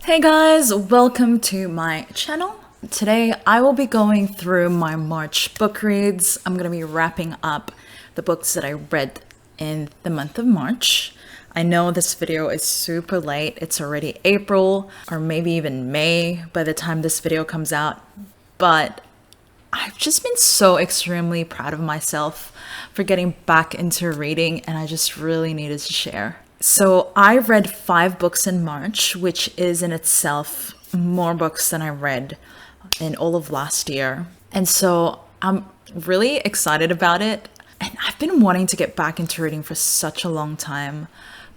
Hey guys, welcome to my channel. Today I will be going through my March book reads. I'm going to be wrapping up the books that I read in the month of March. I know this video is super late. It's already April or maybe even May by the time this video comes out, but I've just been so extremely proud of myself for getting back into reading, and I just really needed to share. So I read 5 books in March, which is in itself more books than I read in all of last year. And so I'm really excited about it. And I've been wanting to get back into reading for such a long time,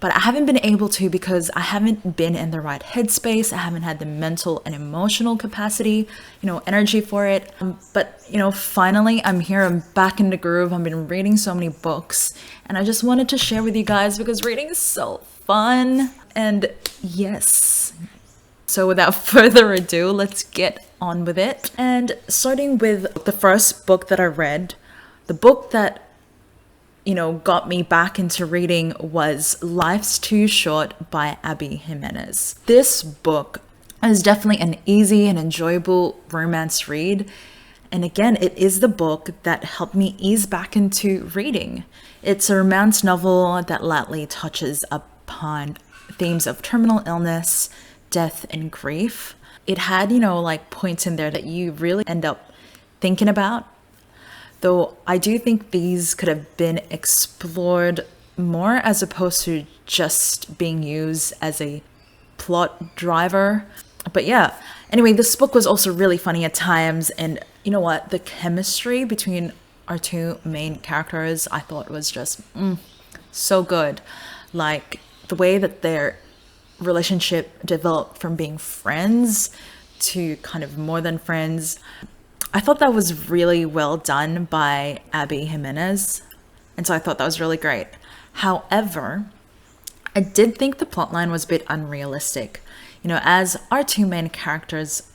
but I haven't been able to because I haven't been in the right headspace. I haven't had the mental and emotional capacity, energy for it. But finally I'm here. I'm back in the groove. I've been reading so many books, and I just wanted to share with you guys because reading is so fun. And yes. So without further ado, let's get on with it. And starting with the first book that I read, the book that got me back into reading was Life's Too Short by Abby Jimenez. This book is definitely an easy and enjoyable romance read. And again, it is the book that helped me ease back into reading. It's a romance novel that lightly touches upon themes of terminal illness, death, and grief. It had, points in there that you really end up thinking about. Though I do think these could have been explored more as opposed to just being used as a plot driver. But yeah, anyway, this book was also really funny at times. And you know what? The chemistry between our two main characters, I thought was just so good. Like the way that their relationship developed from being friends to kind of more than friends. I thought that was really well done by Abby Jimenez, and so I thought that was really great. However, I did think the plotline was a bit unrealistic. As our two main characters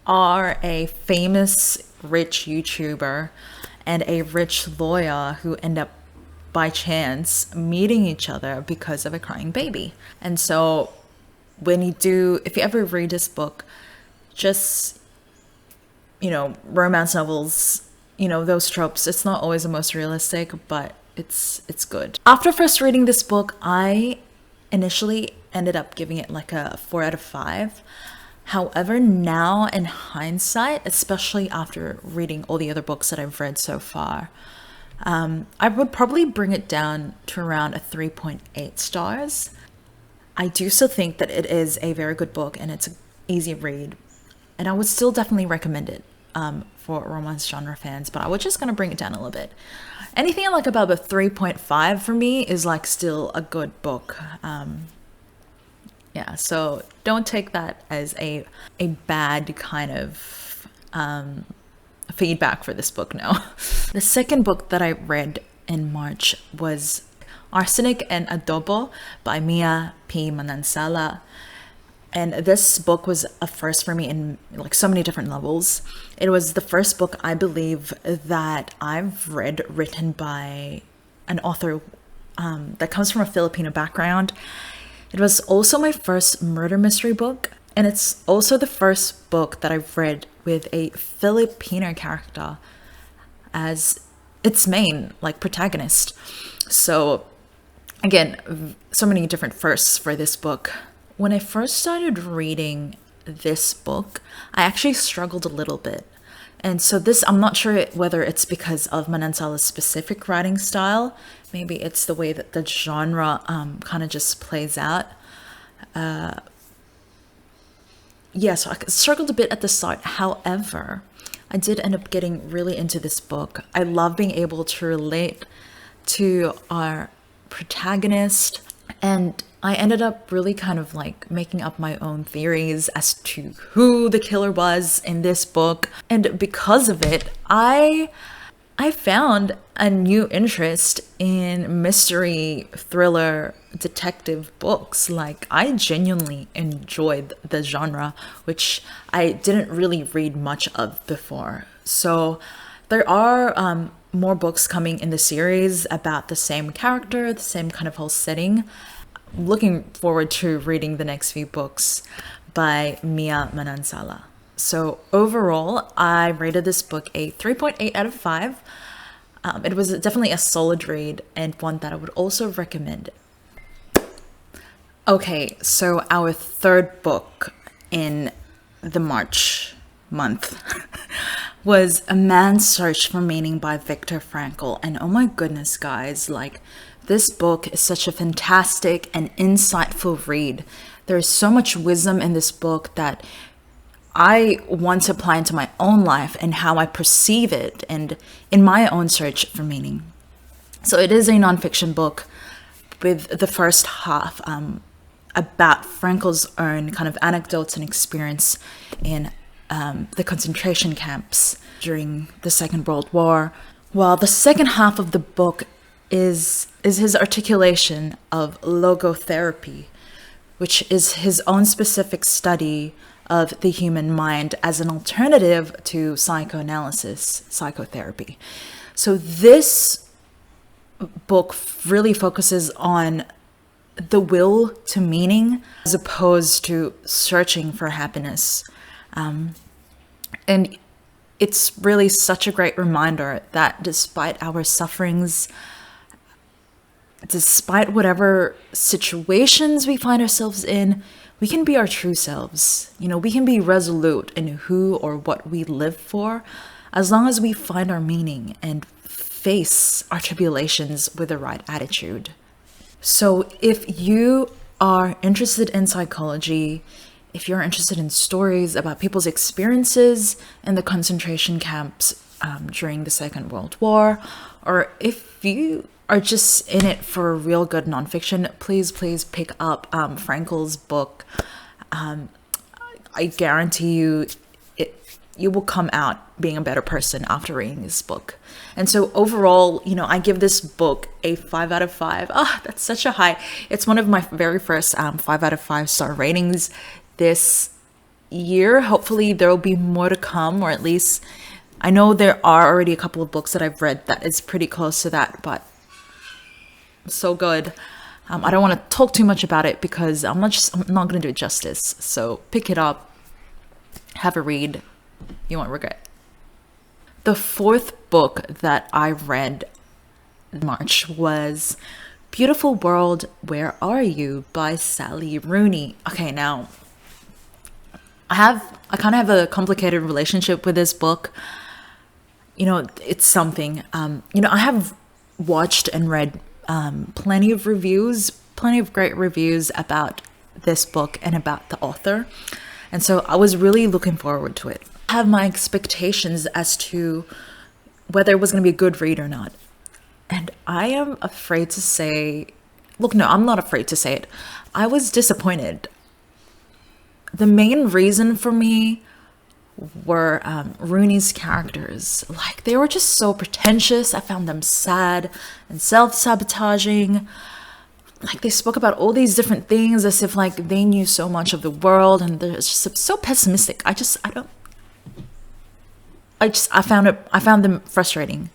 are a famous rich YouTuber and a rich lawyer who end up by chance meeting each other because of a crying baby. And so if you ever read this book, just romance novels, those tropes, it's not always the most realistic, but it's good. After first reading this book, I initially ended up giving it like a 4 out of 5. However, now in hindsight, especially after reading all the other books that I've read so far, I would probably bring it down to around a 3.8 stars. I do still think that it is a very good book and it's an easy read, and I would still definitely recommend it for romance genre fans, but I was just going to bring it down a little bit. Anything like above a 3.5 for me is like still a good book. Yeah, so don't take that as a bad kind of feedback for this book, no. The second book that I read in March was Arsenic and Adobo by Mia P. Manansala. And this book was a first for me in like so many different levels. It was the first book, I believe, that I've read written by an author that comes from a Filipino background. It was also my first murder mystery book. And it's also the first book that I've read with a Filipino character as its main protagonist. So again, so many different firsts for this book. When I first started reading this book, I actually struggled a little bit. And so I'm not sure whether it's because of Manansala's specific writing style. Maybe it's the way that the genre kind of just plays out. So I struggled a bit at the start. However, I did end up getting really into this book. I love being able to relate to our protagonist, and I ended up really kind of making up my own theories as to who the killer was in this book. And because of it, I found a new interest in mystery, thriller, detective books. I genuinely enjoyed the genre, which I didn't really read much of before. So there are more books coming in the series about the same character, the same kind of whole setting. Looking forward to reading the next few books, by Mia Manansala. So overall, I rated this book a 3.8 out of 5. It was definitely a solid read and one that I would also recommend. Okay, so our third book in the March month was A Man's Search for Meaning by Viktor Frankl. And oh my goodness, guys, like, this book is such a fantastic and insightful read. There is so much wisdom in this book that I want to apply into my own life and how I perceive it and in my own search for meaning. So it is a nonfiction book with the first half about Frankl's own kind of anecdotes and experience in the concentration camps during the Second World War, while the second half of the book is his articulation of logotherapy, which is his own specific study of the human mind as an alternative to psychoanalysis, psychotherapy. So this book really focuses on the will to meaning as opposed to searching for happiness. And it's really such a great reminder that despite our sufferings, despite whatever situations we find ourselves in, we can be our true selves. You know, we can be resolute in who or what we live for, as long as we find our meaning and face our tribulations with the right attitude. So if you are interested in psychology, if you're interested in stories about people's experiences in the concentration camps during the Second World War, or if you are just in it for real good nonfiction, please pick up Frankl's book. I guarantee you you will come out being a better person after reading this book. And so overall, you know, I give this book a 5 out of 5. Ah, that's such a high. It's one of my very first 5 out of 5 star ratings this year. Hopefully there will be more to come, or at least I know there are already a couple of books that I've read that is pretty close to that, but so good. I don't want to talk too much about it because I'm not going to do it justice. So pick it up, have a read. You won't regret. The fourth book that I read in March was Beautiful World, Where Are You by Sally Rooney. Okay, now I kind of have a complicated relationship with this book. You know, it's something. You know, I have watched and read plenty of great reviews about this book and about the author. And so I was really looking forward to it. I have my expectations as to whether it was going to be a good read or not. And I am afraid to say, look, no, I'm not afraid to say it. I was disappointed. The main reason for me were Rooney's characters. Like, they were just so pretentious. I found them sad and self-sabotaging. Like, they spoke about all these different things as if like they knew so much of the world, and they're just so pessimistic. I found them frustrating.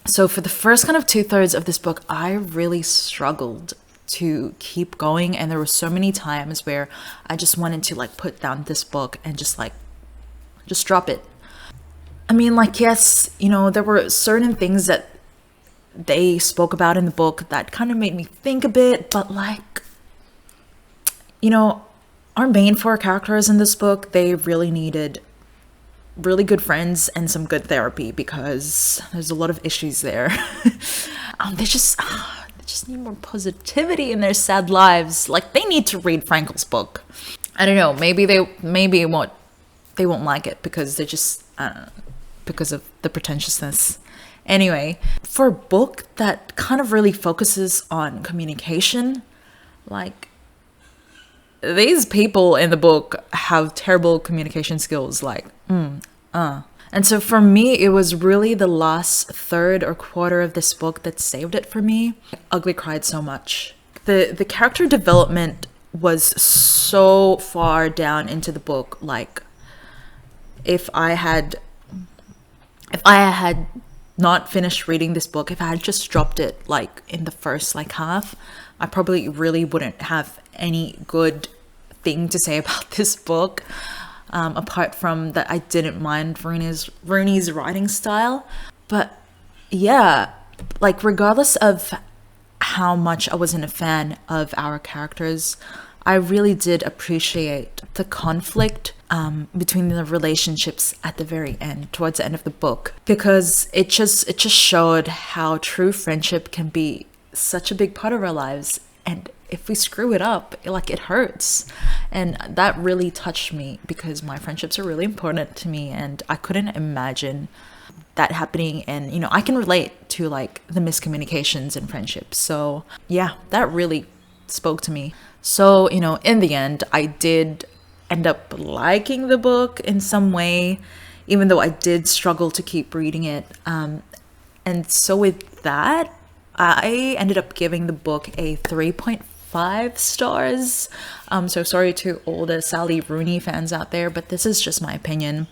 So for the first kind of 2/3 of this book, I really struggled to keep going, and there were so many times where I just wanted to like put down this book and just drop it. I mean, like, yes, you know, there were certain things that they spoke about in the book that kind of made me think a bit, but like, you know, our main 4 characters in this book, they really needed really good friends and some good therapy because there's a lot of issues there. They just need more positivity in their sad lives. Like, they need to read Frankl's book. I don't know, maybe they won't like it because they just, I don't know, because of the pretentiousness. Anyway, for a book that kind of really focuses on communication, like, these people in the book have terrible communication skills, like, And so for me, it was really the last third or quarter of this book that saved it for me. I ugly cried so much. The character development was so far down into the book. Like, if I had not finished reading this book, if I had just dropped it like in the first like half, I probably really wouldn't have any good thing to say about this book, apart from that I didn't mind Rooney's writing style. But yeah, like regardless of how much I wasn't a fan of our characters, I really did appreciate the conflict between the relationships at the very end, towards the end of the book, because it just showed how true friendship can be such a big part of our lives, and if we screw it up, like, it hurts. And that really touched me because my friendships are really important to me, and I couldn't imagine that happening. And, you know, I can relate to like the miscommunications in friendships. So yeah, that really spoke to me. So, you know, in the end, I did end up liking the book in some way, even though I did struggle to keep reading it. And so with that, I ended up giving the book a 3.5 stars. So sorry to all the Sally Rooney fans out there, but this is just my opinion.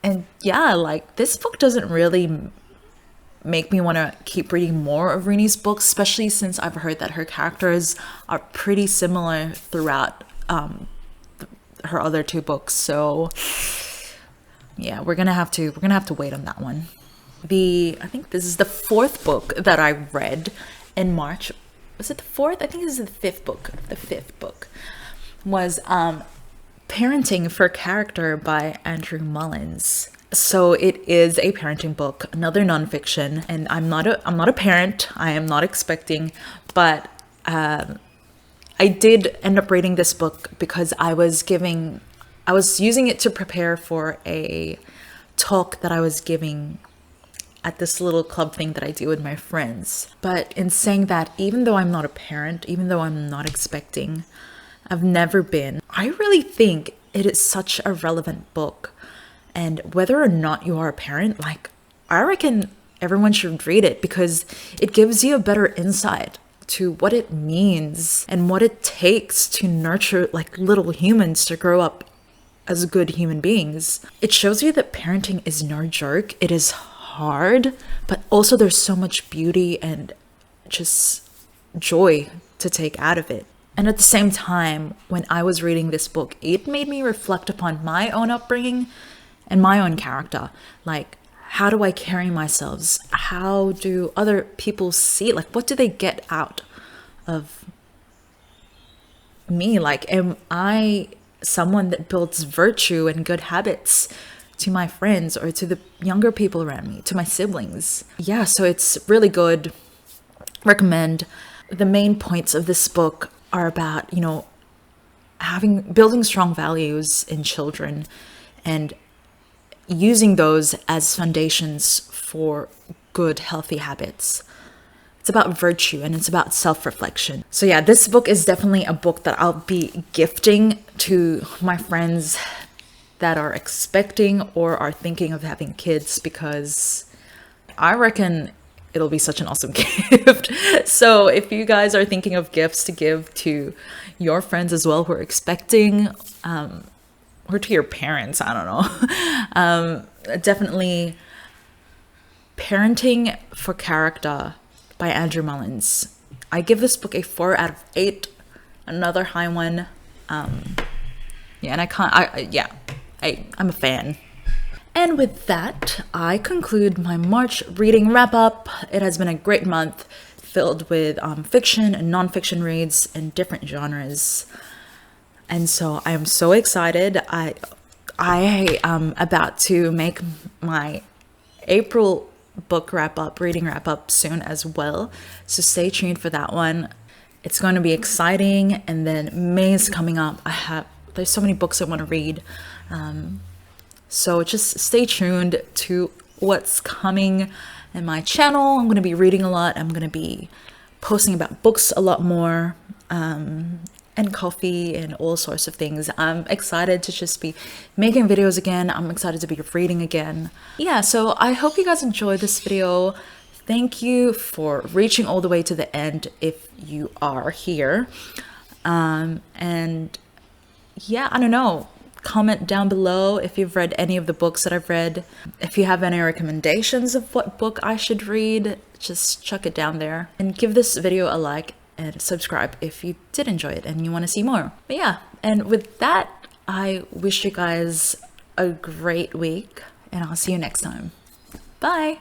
And yeah, like, this book doesn't really make me want to keep reading more of Rooney's books, especially since I've heard that her characters are pretty similar throughout her other two books. So yeah, we're gonna have to wait on that one. I think this is the fourth book that I read in March. Was it the fourth? I think this is the fifth book. The fifth book was Parenting for Character by Andrew Mullins. So it is a parenting book, another nonfiction, and I'm not a parent. I am not expecting, but I did end up reading this book because I was using it to prepare for a talk that I was giving at this little club thing that I do with my friends. But in saying that, even though I'm not a parent, even though I'm not expecting, I've never been, I really think it is such a relevant book. And whether or not you are a parent, like, I reckon everyone should read it because it gives you a better insight to what it means and what it takes to nurture like little humans to grow up as good human beings. It shows you that parenting is no joke. It is hard, but also there's so much beauty and just joy to take out of it. And at the same time, when I was reading this book, it made me reflect upon my own upbringing and my own character. Like, how do I carry myself? How do other people see? Like, what do they get out of me? Like, am I someone that builds virtue and good habits to my friends or to the younger people around me, to my siblings? Yeah, so it's really good. Recommend. The main points of this book are about, you know, building strong values in children and using those as foundations for good, healthy habits. It's about virtue and it's about self-reflection. So yeah, this book is definitely a book that I'll be gifting to my friends that are expecting or are thinking of having kids, because I reckon it'll be such an awesome gift. So if you guys are thinking of gifts to give to your friends as well who are expecting, or to your parents, I don't know. Definitely Parenting for Character by Andrew Mullins. I give this book a 4 out of 8, another high one. Yeah, and I'm a fan. And with that, I conclude my March reading wrap up. It has been a great month filled with fiction and nonfiction reads in different genres. And so I am so excited. I am about to make my April book reading wrap up soon as well. So stay tuned for that one. It's going to be exciting. And then May is coming up. There's so many books I want to read. So just stay tuned to what's coming in my channel. I'm going to be reading a lot. I'm going to be posting about books a lot more. And coffee and all sorts of things. I'm excited to just be making videos again. I'm excited to be reading again. Yeah, so I hope you guys enjoyed this video. Thank you for reaching all the way to the end if you are here. And yeah, I don't know. Comment down below if you've read any of the books that I've read. If you have any recommendations of what book I should read, just chuck it down there. And give this video a like and subscribe if you did enjoy it and you want to see more. But yeah, and with that, I wish you guys a great week, and I'll see you next time. Bye.